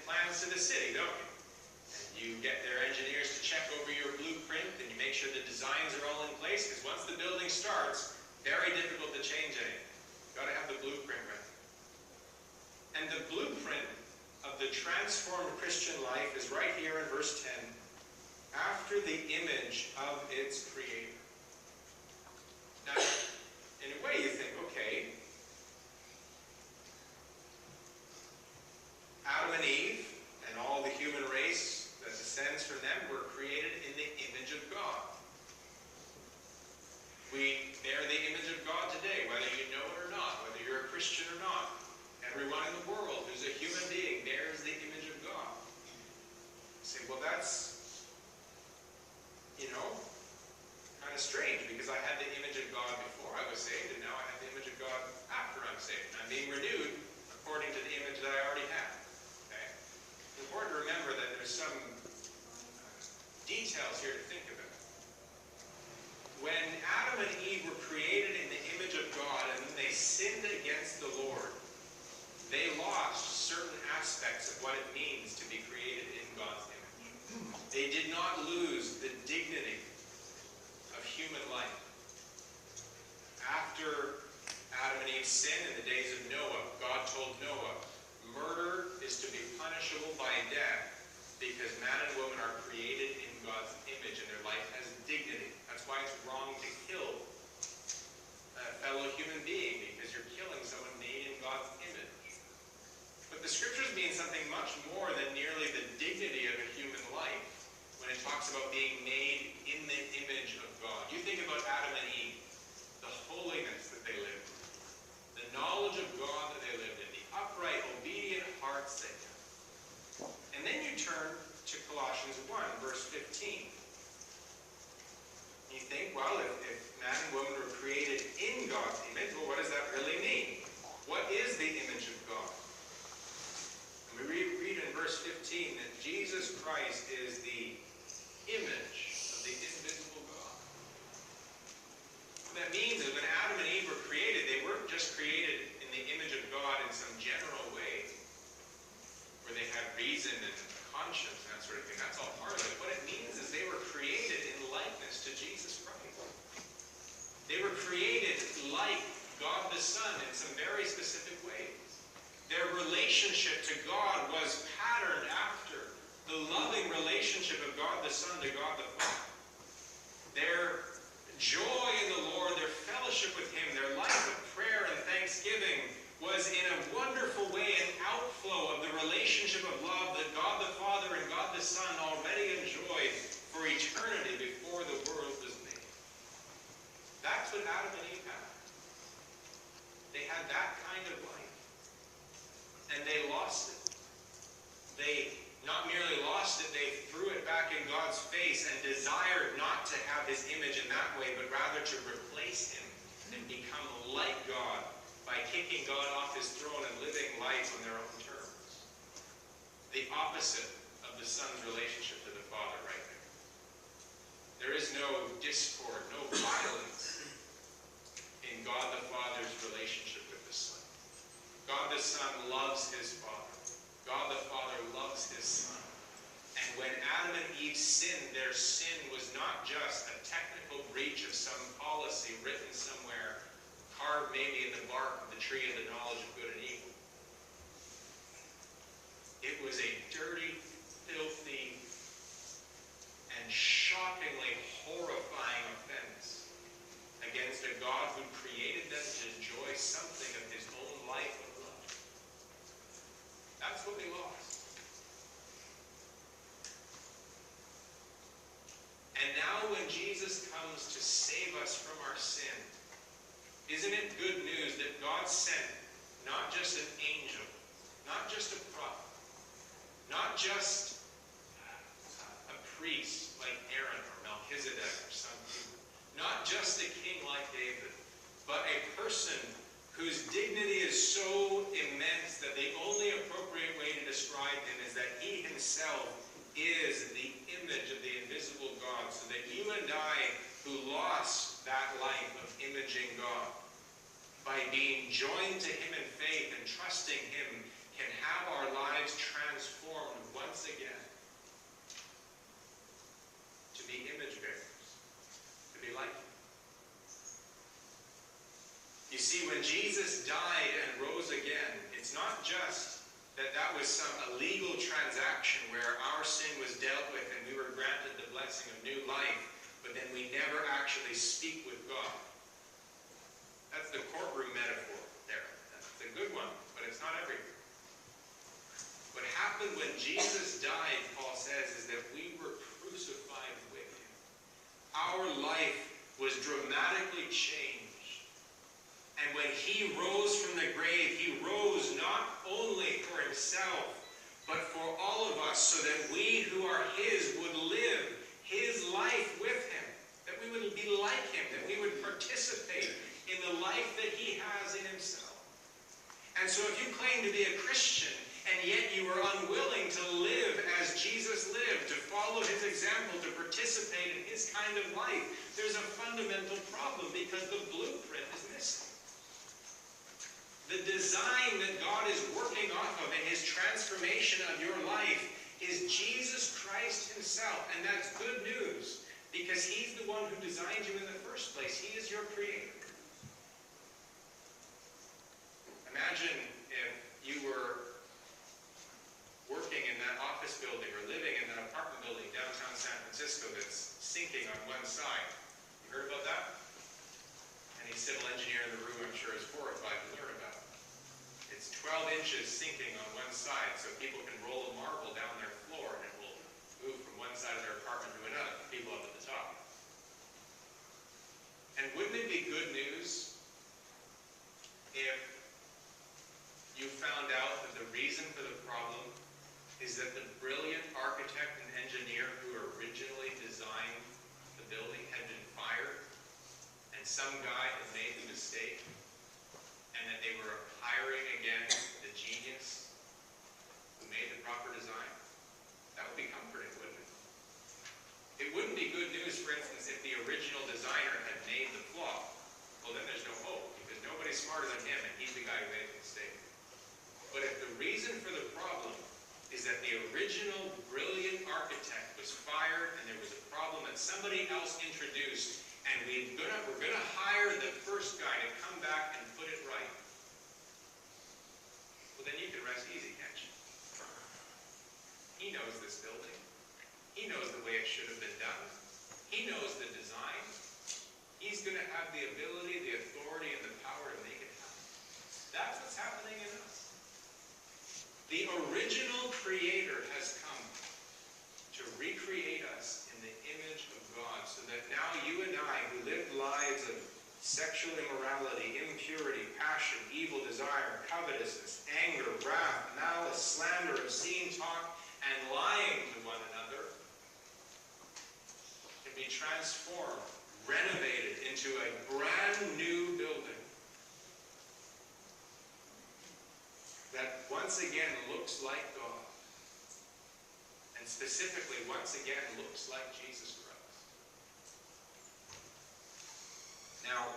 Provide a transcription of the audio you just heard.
plans to the city, don't you? And you get their engineers to check over your blueprint, and you make sure the designs are all in place, because once the building starts, very difficult to change anything. You've got to have the blueprint ready. And the blueprint of the transformed Christian life is right here in verse 10. After the image of its creator. Now, in a way you think, okay, Adam and Eve and all the human race that descends from them were created in the image of God. We bear the image of God today, whether you know it or not, whether you're a Christian or not. Everyone in the world who's a human being bears the image of God. You say, well, that's, kind of strange, because I had the image of God before I was saved, and now I have the image of God after I'm saved. And I'm being renewed according to the image that I already had. Okay? It's important to remember that there's some details here to think about. When Adam and Eve were created in the image of God, and then they sinned against the Lord, they lost certain aspects of what it means to be created in God's image. They did not lose the dignity of human life. After Adam and Eve sinned in the days of Noah, God told Noah, murder is to be punishable by death, because man and woman are created in God's image and their life has dignity. That's why it's wrong to kill a fellow human being, because you're killing someone made in God's image. But the scriptures mean something much more than merely the dignity of a human life when it talks about being made in the image of God. You think about Adam and Eve, the holiness that they lived in, the knowledge of God that they lived in, the upright, obedient hearts they had. And then you turn to Colossians 1, verse 15. You think, well, if man and woman were created in God's image, well, what does that really mean? What is the image of God? And we read in verse 15 that Jesus Christ is the image of the invisible God. What that means is when Adam and Eve were created, they weren't just created in the image of God in some general way, where they had reason and conscience and that sort of thing. That's all part of it. What it means is they were created in likeness to Jesus Christ. They were created like God the Son in some very specific ways. Their relationship to God was patterned after the loving relationship of God the Son to God the Father. Their joy in the Lord, their fellowship with Him, their life of prayer and thanksgiving was in a wonderful way an outflow of the relationship of love that God the Father and God the Son already enjoyed for eternity before the world was made. That's what Adam and Eve had. They had that kind of life. And they lost it. They not merely lost it, they threw it back in God's face and desired not to have His image in that way, but rather to replace Him and become like God by kicking God off His throne and living life on their own terms. The opposite of the Son's relationship to the Father right there. There is no discord, no violence in God the Father's relationship with the Son. God the Son loves His Father. God the Father loves His Son. And when Adam and Eve sinned, their sin was not just a technical breach of some policy written somewhere, carved maybe in the bark of the tree of the knowledge of good and evil. It was a dirty, filthy, and shockingly horrifying offense against a God who created them to enjoy something of His own life and love. That's what they lost. And now when Jesus comes to save us from our sin, isn't it good news that God sent not just an angel, not just a prophet, not just a priest like Aaron or Melchizedek or some people, not just a king like David, but a person whose dignity is so immense that the only appropriate way to describe him is that he himself is the image of the invisible God, so that you and I, who lost that life of imaging God, by being joined to Him in faith and trusting Him, can have our lives transformed once again to be image bearers, to be like him. You see, when Jesus died and rose again, it's not just that that was some illegal transaction where our sin was dealt with and we were granted the blessing of new life, but then we never actually speak with God. That's the courtroom metaphor there. That's a good one, but it's not everything. What happened when Jesus died, Paul says, is that we were crucified with him. Our life was dramatically changed. And when he rose from the grave, he rose not only for himself, but for all of us, so that we who are his would live his life with him, that we would be like him, that we would participate in the life that he has in himself. And so if you claim to be a Christian, and yet you are unwilling to live as Jesus lived, to follow his example, to participate in his kind of life, there's a fundamental problem, because the blueprint is missing. The design that God is working off of in his transformation of your life is Jesus Christ himself. And that's good news, because he's the one who designed you in the first place. He is your creator. Imagine if you were working in that office building or living in that apartment building downtown San Francisco that's sinking on one side. You heard about that? Any civil engineer in the room, I'm sure, is horrified to learn about it. It's 12 inches sinking on one side, so people can roll a marble down their floor and it will move from one side of their apartment to another, people up at the top. And wouldn't it be good news if you found out that the reason for the problem is that the brilliant architect and engineer who originally designed the building had been fired, and some guy had made the mistake, and that they were hiring again the genius who made the proper design? That would be comforting, wouldn't it? It wouldn't be good news, for instance, if the original designer had made the flaw. Well, then there's no hope, because nobody's smarter than him, and he's the guy who made the mistake. But if the reason for the problem is that the original brilliant architect was fired and there was a problem that somebody else introduced, and we're going to hire the first guy to come back and put it right, well, then you can rest easy, can't you? He knows this building. He knows the way it should have been done. He knows the design. He's going to have the ability, the authority, and the power to make it happen. That's what's happening in us. The original creator has come to recreate us in the image of God, so that now you and I, who lived lives of sexual immorality, impurity, passion, evil desire, covetousness, anger, wrath, malice, slander, obscene talk, and lying to one another, can be transformed, renovated into a brand new building that once again looks like God, and specifically once again looks like Jesus Christ. Now,